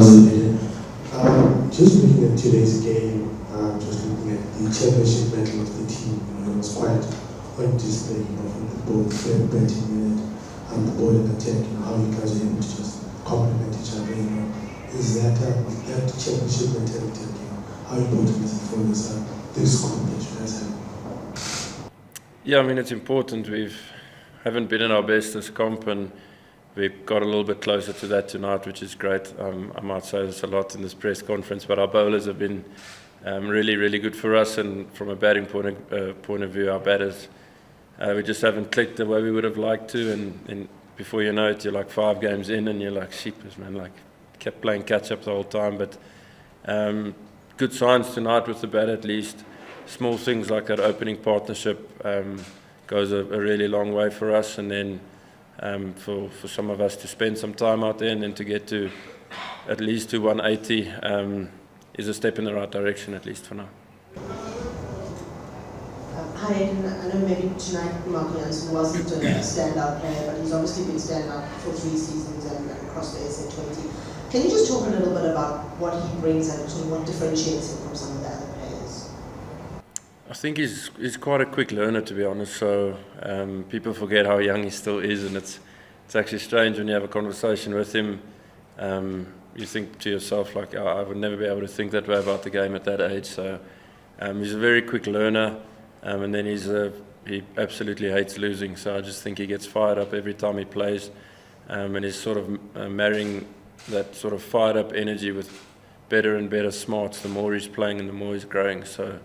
Aiden. Just looking at today's game, just looking at the championship battle of the team, it was quite on display, from the both batting unit and the bowling attack, how you guys are able to just complement each other, is that championship mentality, how important is it for this group that you guys have? Yeah, I mean, it's important. Haven't been in our best this comp, and we got a little bit closer to that tonight, which is great. I might say this a lot in this press conference, but our bowlers have been really, really good for us, and from a batting point of view, our batters, we just haven't clicked the way we would have liked to, and before you know it, you're like 5 games in, and you're like, sheepers, man, like kept playing catch-up the whole time, but good signs tonight with the bat at least. Small things like that opening partnership goes a really long way for us, and then for some of us to spend some time out there and then to get to at least to 180 is a step in the right direction, at least for now. Hi Aiden, I know maybe tonight Mark Jansen wasn't a standout player, but he's obviously been standout for 3 seasons and across the SA20. Can you just talk a little bit about what he brings and sort of what differentiates him from some of the other players? I think he's quite a quick learner, to be honest, so people forget how young he still is, and it's actually strange when you have a conversation with him. You think to yourself, like, oh, I would never be able to think that way about the game at that age, so he's a very quick learner, and then he absolutely hates losing, so I just think he gets fired up every time he plays, and he's sort of marrying that sort of fired up energy with better and better smarts the more he's playing and the more he's growing, so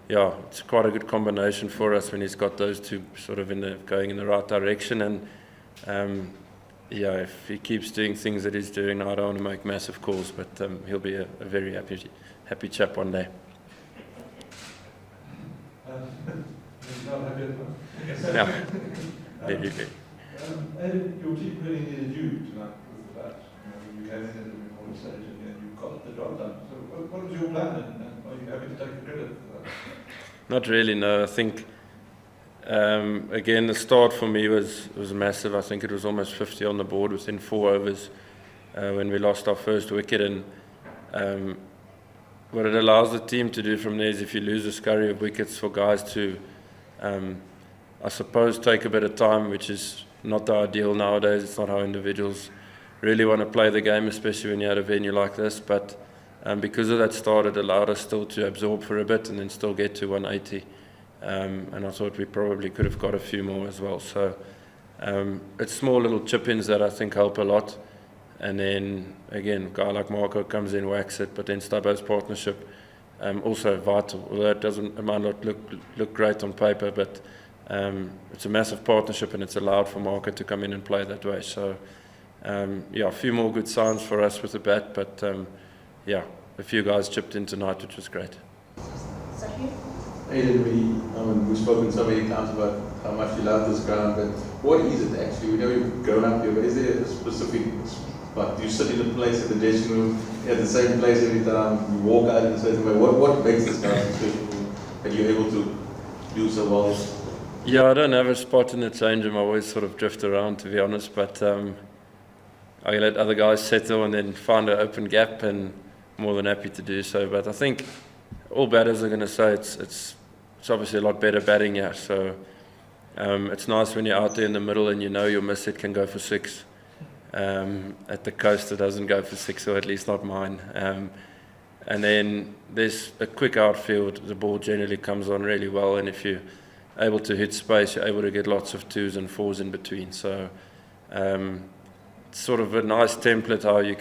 yeah, it's quite a good combination for us when he's got those two sort of going in the right direction, and yeah, if he keeps doing things that he's doing now, I don't want to make massive calls, but he'll be a very happy chap one day. Yeah, very. Aiden, your team really needed you tonight with the bat. You came in at the important stage and you got the job done. So what was your plan, and are you happy to take the credit for that? Not really, no. I think again the start for me was massive. I think it was almost 50 on the board within 4 overs when we lost our first wicket, and what it allows the team to do from there is if you lose a scurry of wickets for guys to I suppose take a bit of time, which is not the ideal nowadays. It's not how individuals really want to play the game, especially when you're at a venue like this, but because of that start, it allowed us still to absorb for a bit and then still get to 180, and I thought we probably could have got a few more as well, so it's small little chip-ins that I think help a lot, and then again, a guy like Marco comes in, whacks it, but then Stubbo's partnership also vital, although it might not look great on paper, but it's a massive partnership, and it's allowed for Marco to come in and play that way, so yeah, a few more good signs for us with the bat, but yeah, a few guys chipped in tonight, which was great. Aiden, we've spoken so many times about how much you love this ground, but what is it actually? We know you've grown up here, but is there a specific spot? Do you sit in a place at the dressing room, at the same place every time? You walk out in a certain way? What makes this ground so special that you're able to do so well? Yeah, I don't have a spot in the change room. I always sort of drift around, to be honest, but I let other guys settle and then find an open gap, and more than happy to do so. But I think all batters are going to say it's obviously a lot better batting here. So it's nice when you're out there in the middle and you know your miss hit can go for 6. At the coast, it doesn't go for 6, or at least not mine. And then there's a quick outfield. The ball generally comes on really well, and if you're able to hit space, you're able to get lots of 2s and 4s in between. So it's sort of a nice template how you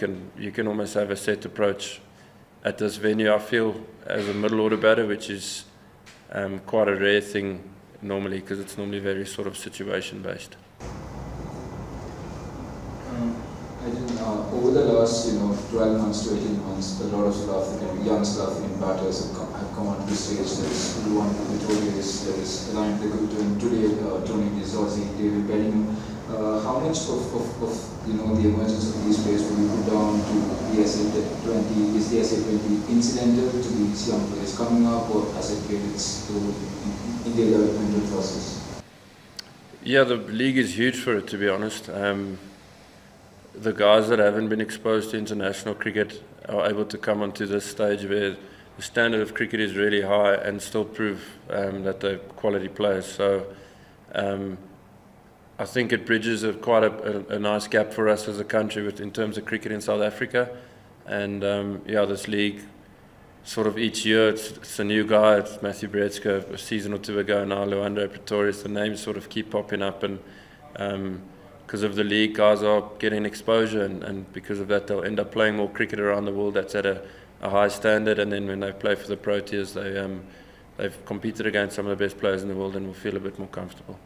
can almost have a set approach at this venue, I feel, as a middle order batter, which is quite a rare thing normally, because it's normally very sort of situation based. Over the last 12 months to 18 months, a lot of young South African batters have come onto the stage. There is Luan Victorious, there is Eliminator, and today Tony Dizozzi, David Bellingham. How much of the emergence of these players will you put down to the SA20? Is the SA20 incidental to these young players coming up, or has it played its role in the developmental process? Yeah, the league is huge for it, to be honest. the guys that haven't been exposed to international cricket are able to come onto this stage where the standard of cricket is really high and still prove that they're quality players. So I think it bridges quite a nice gap for us as a country in terms of cricket in South Africa. And this league, sort of each year, it's a new guy. It's Matthew Bretzka a season or two ago now, Luando Pretorius. The names sort of keep popping up, and because of the league, guys are getting exposure, and because of that, they'll end up playing more cricket around the world that's at a high standard. And then when they play for the Proteas, they've competed against some of the best players in the world and will feel a bit more comfortable.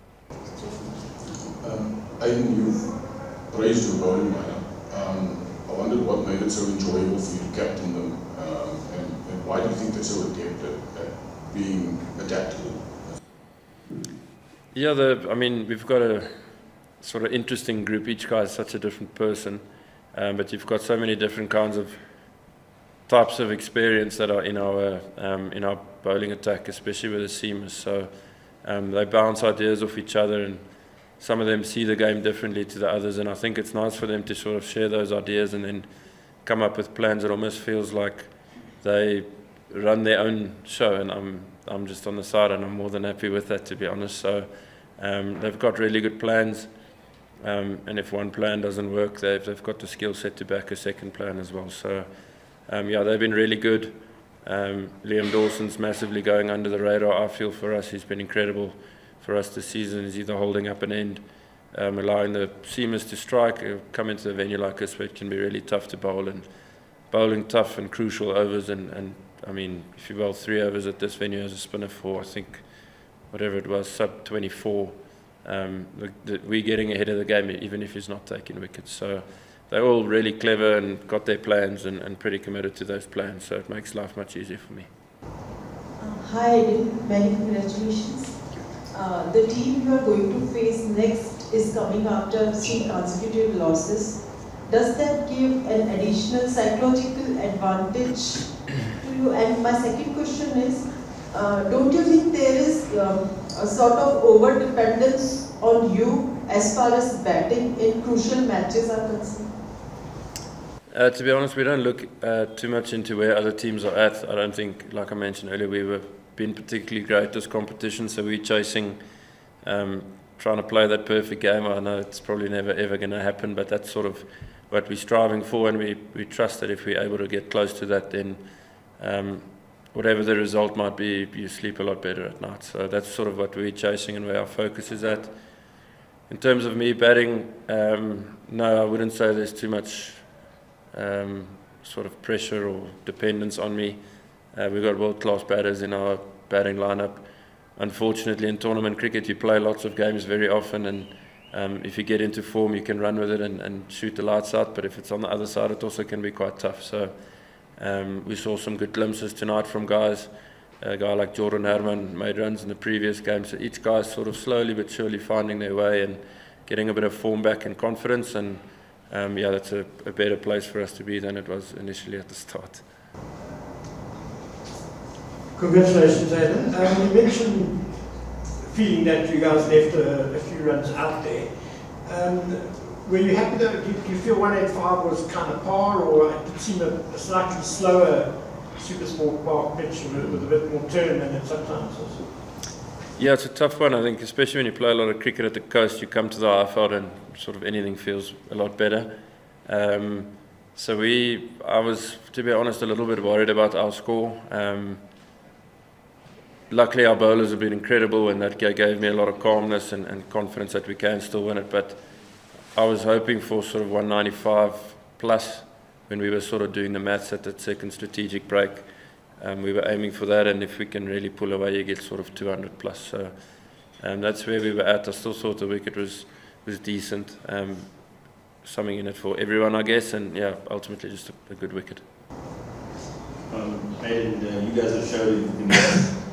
Aiden, you've praised your bowling lineup. I wondered what made it so enjoyable for you to captain them, and why do you think they're so adept at being adaptable? Yeah, we've got a sort of interesting group. Each guy is such a different person, but you've got so many different kinds of types of experience that are in our bowling attack, especially with the seamers. So they bounce ideas off each other, and some of them see the game differently to the others, and I think it's nice for them to sort of share those ideas and then come up with plans. It almost feels like they run their own show, and I'm just on the side, and I'm more than happy with that, to be honest. So they've got really good plans, and if one plan doesn't work, they've got the skill set to back a second plan as well. So they've been really good. Liam Dawson's massively going under the radar, I feel, for us. He's been incredible for us this season. He's either holding up an end, allowing the seamers to strike, come into a venue like this where it can be really tough to bowl, and bowling tough and crucial overs. And if you bowl 3 overs at this venue as a spinner for, I think, whatever it was, sub 24, we're getting ahead of the game, even if he's not taking wickets. So they're all really clever and got their plans and pretty committed to those plans. So it makes life much easier for me. Hi, Aiden. Many congratulations. The team you are going to face next is coming after 3 consecutive losses. Does that give an additional psychological advantage to you? And my second question is, don't you think there is a sort of over-dependence on you as far as batting in crucial matches are concerned? To be honest, we don't look too much into where other teams are at. I don't think, like I mentioned earlier, we've been particularly great this competition, so we're chasing, trying to play that perfect game. I know it's probably never ever going to happen, but that's sort of what we're striving for, and we trust that if we're able to get close to that, then whatever the result might be, you sleep a lot better at night. So that's sort of what we're chasing and where our focus is at. In terms of me batting, no, I wouldn't say there's too much sort of pressure or dependence on me. We've got world-class batters in our batting lineup. Unfortunately, in tournament cricket, you play lots of games very often, and if you get into form, you can run with it and shoot the lights out. But if it's on the other side, it also can be quite tough. So we saw some good glimpses tonight from guys. A guy like Jordan Herman made runs in the previous game. So each guy's sort of slowly but surely finding their way and getting a bit of form back and confidence. And that's a better place for us to be than it was initially at the start. Congratulations, Aiden. You mentioned feeling that you guys left a few runs out there. Were you happy that you feel 185 was kind of par, or it seemed a slightly slower Super Small Park pitch with a bit more turn than it sometimes is? Yeah, it's a tough one, I think, especially when you play a lot of cricket at the coast. You come to the Highveld and sort of anything feels a lot better. So I was, to be honest, a little bit worried about our score. Luckily, our bowlers have been incredible, and that gave me a lot of calmness and confidence that we can still win it. But I was hoping for sort of 195 plus when we were sort of doing the maths at that second strategic break. We were aiming for that, and if we can really pull away, you get sort of 200 plus. So that's where we were at. I still thought the wicket was decent. Something in it for everyone, I guess, and ultimately just a good wicket. Aiden, you guys have showed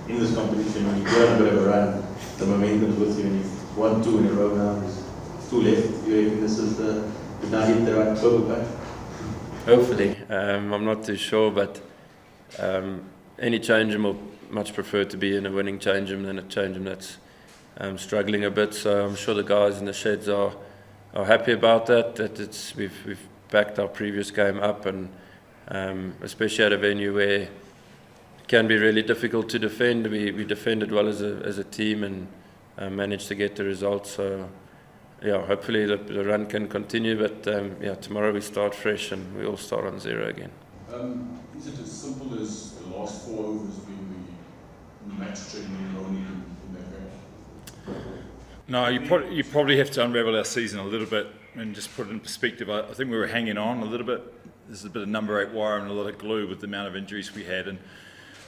in this competition, when you go on a bit of a run, the momentum's with you, and you've won 2 in a row now. There's 2 left. You reckon this is you've now hit the right purple patch? Hopefully. I'm not too sure, but any change-in will much prefer to be in a winning change-in than a change-in that's struggling a bit. So I'm sure the guys in the sheds are are happy about that. That we've backed our previous game up, and especially at a venue where it can be really difficult to defend. We defended well as a team and managed to get the result. So yeah, hopefully the run can continue. But yeah, tomorrow we start fresh and we all start on 0 again. Is it as simple as the last 4 overs being the match training only in that game? No, you probably have to unravel our season a little bit and just put it in perspective. I think we were hanging on a little bit. There's a bit of number 8 wire and a lot of glue with the amount of injuries we had, and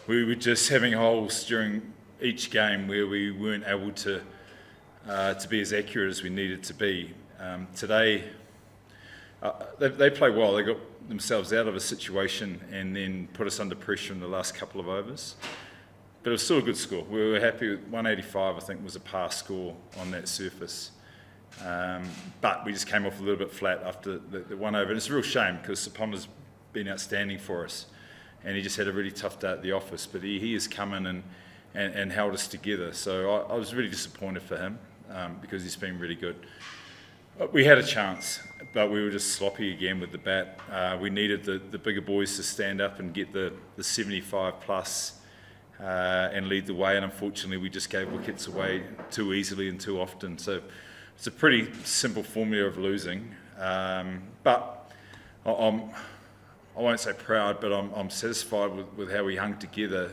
we were just having holes during each game where we weren't able to be as accurate as we needed to be. Today, they play well. They got themselves out of a situation and then put us under pressure in the last couple of overs. But it was still a good score. We were happy with 185, I think, was a par score on that surface. But we just came off a little bit flat after the 1 over. And it's a real shame because Sapona's been outstanding for us. And he just had a really tough day at the office. But he has come in and held us together. So I was really disappointed for him because he's been really good. We had a chance, but we were just sloppy again with the bat. We needed the bigger boys to stand up and get the 75 plus and lead the way, and unfortunately we just gave wickets away too easily and too often. So it's a pretty simple formula of losing, but I won't say proud, but I'm satisfied with how we hung together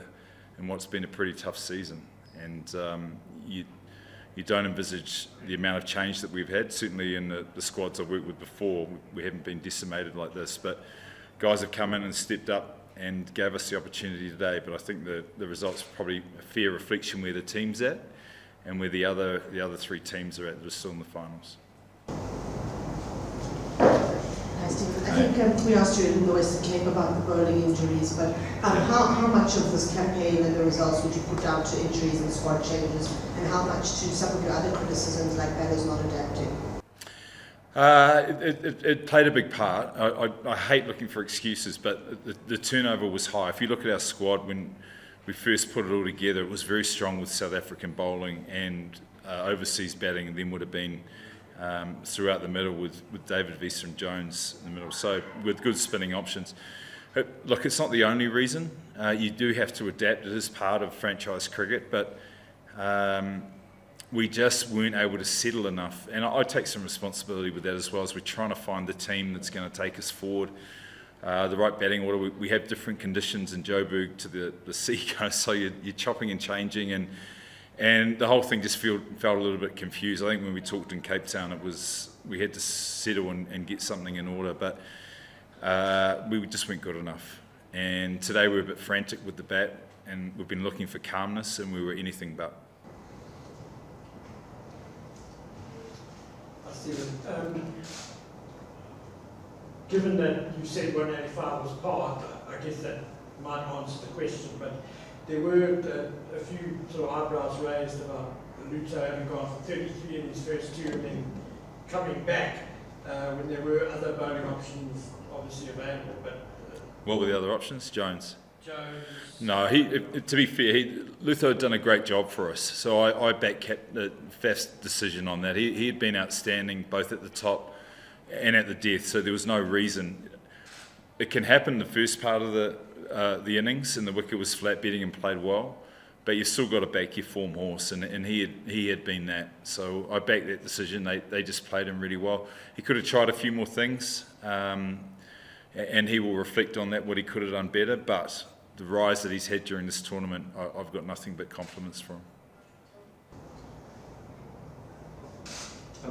in what's been a pretty tough season. And you don't envisage the amount of change that we've had. Certainly in the squads I've worked with before, we haven't been decimated like this, but guys have come in and stepped up and gave us the opportunity today. But I think the results are probably a fair reflection where the team's at and where the other 3 teams are at that are still in the finals. Hi, Stephen. I think we asked you in the Western Cape about the bowling injuries, but how much of this campaign and the results would you put down to injuries and squad changes, and how much to some of your other criticisms like batters not adapting? It played a big part. I hate looking for excuses, but the turnover was high. If you look at our squad when we first put it all together, it was very strong with South African bowling and overseas batting, and then would have been throughout the middle with David Visa and Jones in the middle. So with good spinning options. Look, it's not the only reason. You do have to adapt. It is part of franchise cricket, but we just weren't able to settle enough. And I take some responsibility with that as well, as we're trying to find the team that's going to take us forward. The right batting order. We have different conditions in Joburg to the sea coast, so you're chopping and changing, and the whole thing just felt a little bit confused. I think when we talked in Cape Town, we had to settle and get something in order, but we just weren't good enough. And today we were a bit frantic with the bat, and we've been looking for calmness, and we were anything but. Stephen, given that you said 185 was par, I guess that might answer the question, but there were a few sort of eyebrows raised about Luther having gone for 33 in his first 2 and then coming back when there were other bowling options obviously available. But what were the other options? Jones. No, to be fair, Luther had done a great job for us, so I back Faf's decision on that. He had been outstanding both at the top and at the death, so there was no reason. It can happen in the first part of the innings, and the wicket was flat bedding and played well, but you've still got to back your form horse, and he had been that. So I backed that decision. They just played him really well. He could have tried a few more things, and he will reflect on that, what he could have done better, but the rise that he's had during this tournament, I've got nothing but compliments for him.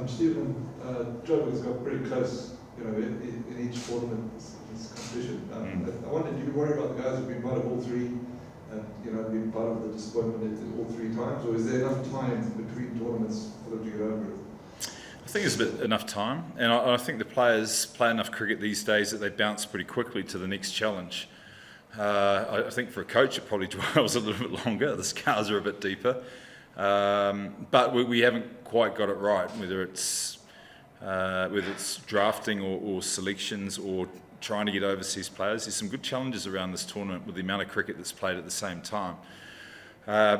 Stephen, Joburg's got pretty close, in each tournament, this competition. I wonder, do you worry about the guys who've been part of all 3, and been part of the disappointment at all 3 times, or is there enough time between tournaments for them to get over it? I think there's enough time, and I think the players play enough cricket these days that they bounce pretty quickly to the next challenge. I think for a coach it probably dwells a little bit longer. The scars are a bit deeper, but we haven't quite got it right. Whether it's drafting or selections or trying to get overseas players, there's some good challenges around this tournament with the amount of cricket that's played at the same time.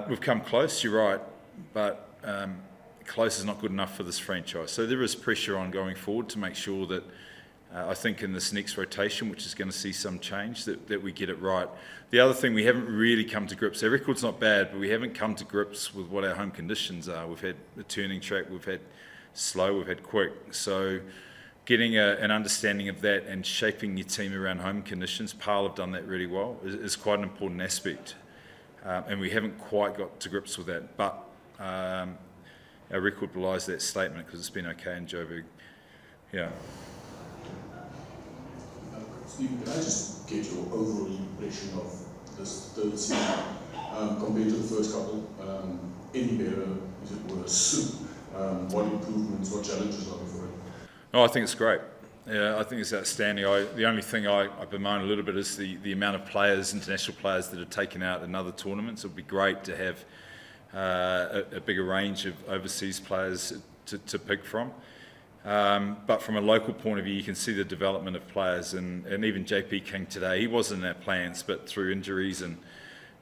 We've come close, you're right, but close is not good enough for this franchise. So there is pressure on going forward to make sure that I think in this next rotation, which is going to see some change, that we get it right. The other thing, we haven't really come to grips. Our record's not bad, but we haven't come to grips with what our home conditions are. We've had a turning track, we've had slow, we've had quick. So getting an understanding of that and shaping your team around home conditions, Paarl have done that really well, is quite an important aspect. And we haven't quite got to grips with that. But our record belies that statement because it's been okay in Joburg. Yeah. Steve, can I just get your overall impression of this third season compared to the first couple? Any better? Is it worse? What improvements, what challenges are there for it? No, I think it's great. Yeah, I think it's outstanding. The only thing I bemoan a little bit is the amount of players, international players, that are taken out in other tournaments. It would be great to have a bigger range of overseas players to pick from. But from a local point of view, you can see the development of players, and even JP King today, he wasn't in our plans, but through injuries and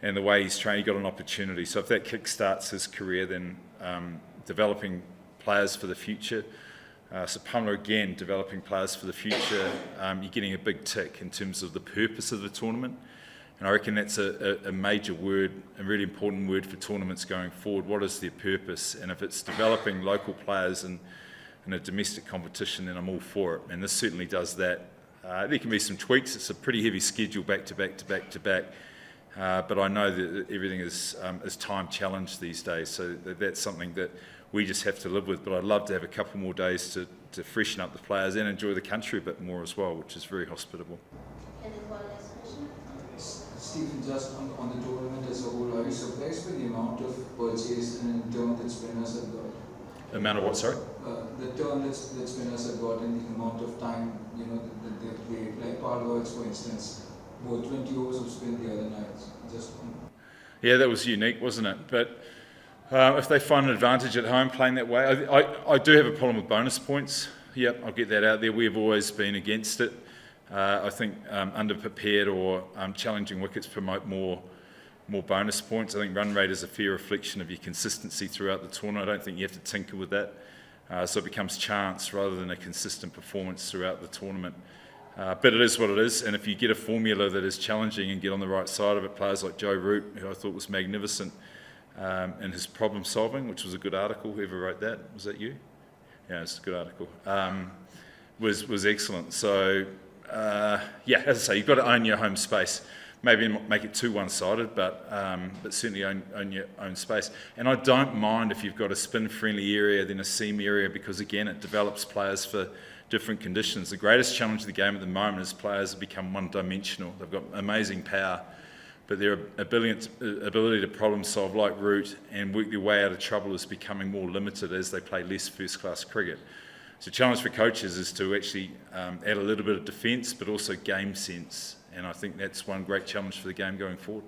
the way he's trained, he got an opportunity. So if that kick-starts his career, then developing players for the future. So Pamela, again, developing players for the future, you're getting a big tick in terms of the purpose of the tournament. And I reckon that's a major word, a really important word for tournaments going forward. What is their purpose? And if it's developing local players in a domestic competition, then I'm all for it. And this certainly does that. There can be some tweaks. It's a pretty heavy schedule back to back to back to back. But I know that everything is time challenged these days. So that's something that we just have to live with. But I'd love to have a couple more days to freshen up the players and enjoy the country a bit more as well, which is very hospitable. And then one last question. Stephen, just on the tournament as a whole, are you surprised by the amount of purchase and turn that spinners have got? Amount of what, sorry? The turn that spinners have got and the amount of time, that they played. Like Paarl Royals, for instance, more 20 overs of spin the other night. Yeah, that was unique, wasn't it? But if they find an advantage at home playing that way, I do have a problem with bonus points. Yep, I'll get that out there. We've always been against it. I think under-prepared or challenging wickets promote more bonus points. I think run rate is a fair reflection of your consistency throughout the tournament. I don't think you have to tinker with that. So it becomes chance rather than a consistent performance throughout the tournament. But it is what it is, and if you get a formula that is challenging and get on the right side of it, players like Joe Root, who I thought was magnificent in his problem solving, which was a good article, whoever wrote that, was that you? Yeah, it's a good article, was excellent. So, yeah, as I say, you've got to own your home space. Maybe make it too one-sided, but certainly own your own space. And I don't mind if you've got a spin-friendly area than a seam area, because again, it develops players for different conditions. The greatest challenge of the game at the moment is players have become one-dimensional. They've got amazing power, but their ability to problem solve like Root and work their way out of trouble is becoming more limited as they play less first-class cricket. So the challenge for coaches is to actually add a little bit of defence, but also game sense. And I think that's one great challenge for the game going forward.